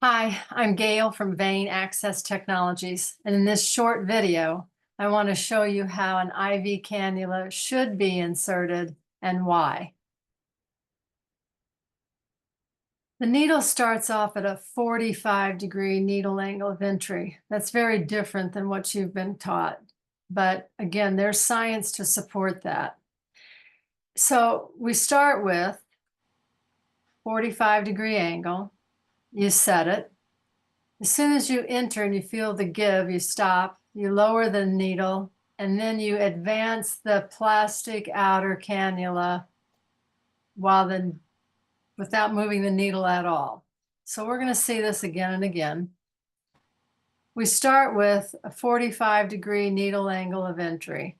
Hi, I'm Gail from Vein Access Technologies, and in this short video, I want to show you how an IV cannula should be inserted and why. The needle starts off at a 45-degree needle angle of entry. That's very different than what you've been taught. But again, there's science to support that. So we start with 45-degree angle. You set it. As soon as you enter and you feel the give, you stop, you lower the needle, and then you advance the plastic outer cannula without moving the needle at all. So we're going to see this again and again. We start with a 45-degree needle angle of entry.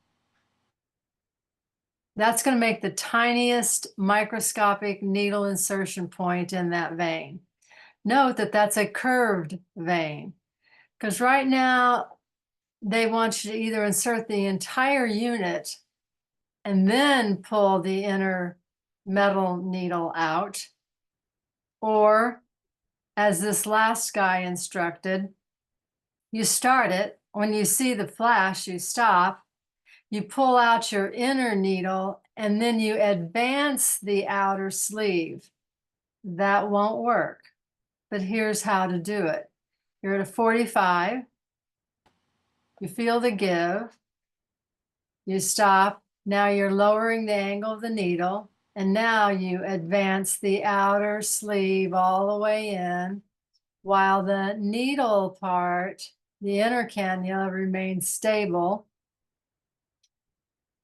That's going to make the tiniest microscopic needle insertion point in that vein. Note that that's a curved vein, because right now they want you to either insert the entire unit and then pull the inner metal needle out, or as this last guy instructed, you start it. When you see the flash, you stop, you pull out your inner needle, and then you advance the outer sleeve. That won't work, but here's how to do it. You're at a 45, you feel the give, you stop. Now you're lowering the angle of the needle, and now you advance the outer sleeve all the way in, while the needle part, the inner cannula, remains stable.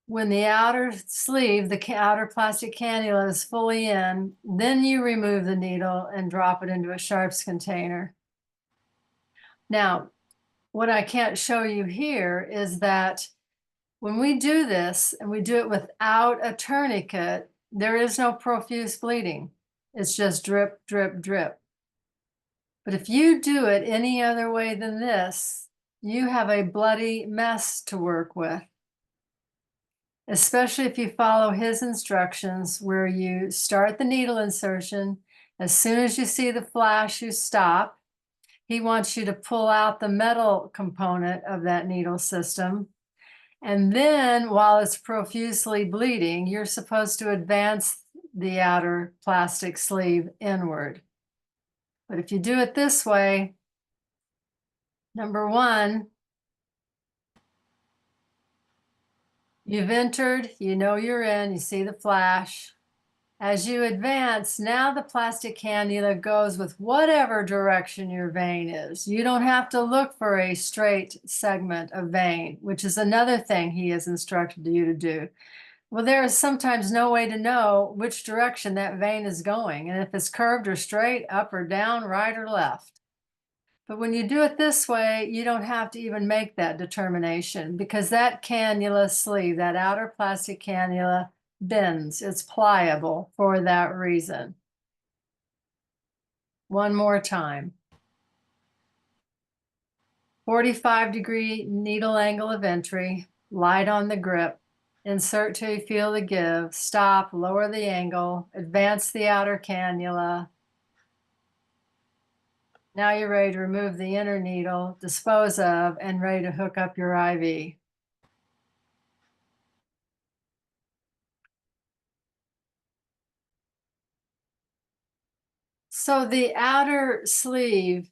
When the outer sleeve, the outer plastic cannula, is fully in, then you remove the needle and drop it into a sharps container. Now, what I can't show you here is that when we do this, and we do it without a tourniquet, there is no profuse bleeding. It's just drip, drip, drip. But if you do it any other way than this, you have a bloody mess to work with, especially if you follow his instructions, where you start the needle insertion. As soon as you see the flash, you stop. He wants you to pull out the metal component of that needle system. And then, while it's profusely bleeding, you're supposed to advance the outer plastic sleeve inward. But if you do it this way, number one, you've entered, you know you're in, you see the flash. As you advance, now the plastic cannula goes with whatever direction your vein is. You don't have to look for a straight segment of vein, which is another thing he has instructed you to do. Well, there is sometimes no way to know which direction that vein is going, and if it's curved or straight, up or down, right or left. But when you do it this way, you don't have to even make that determination, because that cannula sleeve, that outer plastic cannula, bends. It's pliable for that reason. One more time. 45-degree needle angle of entry, light on the grip, insert till you feel the give, stop, lower the angle, advance the outer cannula. Now you're ready to remove the inner needle, dispose of, and ready to hook up your IV. So the outer sleeve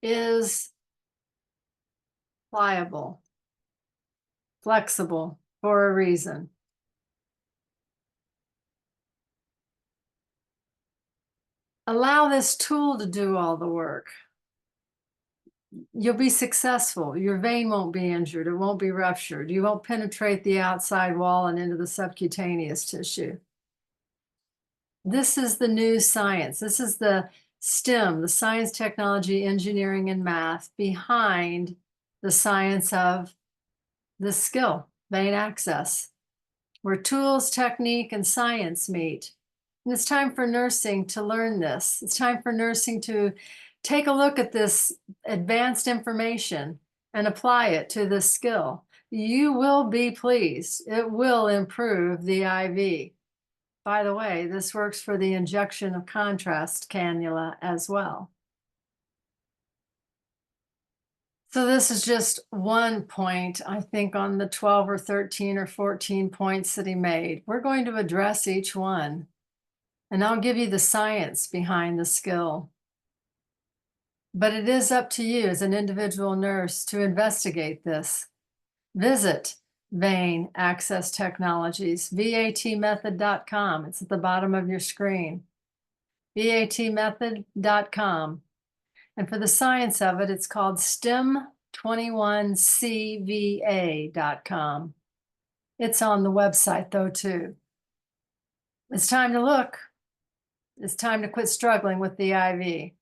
is pliable, flexible for a reason. Allow this tool to do all the work. You'll be successful. Your vein won't be injured. It won't be ruptured. You won't penetrate the outside wall and into the subcutaneous tissue. This is the new science. This is the STEM, the science, technology, engineering, and math behind the science of this skill, vein access, where tools, technique, and science meet. And it's time for nursing to learn this. It's time for nursing to take a look at this advanced information and apply it to this skill. You will be pleased. It will improve the IV. By the way, this works for the injection of contrast cannula as well. So this is just one point, I think, on the 12 or 13 or 14 points that he made. We're going to address each one, and I'll give you the science behind the skill. But it is up to you as an individual nurse to investigate this. Visit Vein Access Technologies, vatmethod.com. It's at the bottom of your screen. vatmethod.com. And for the science of it, it's called STEM21CVA.com. It's on the website, though, too. It's time to look. It's time to quit struggling with the IV.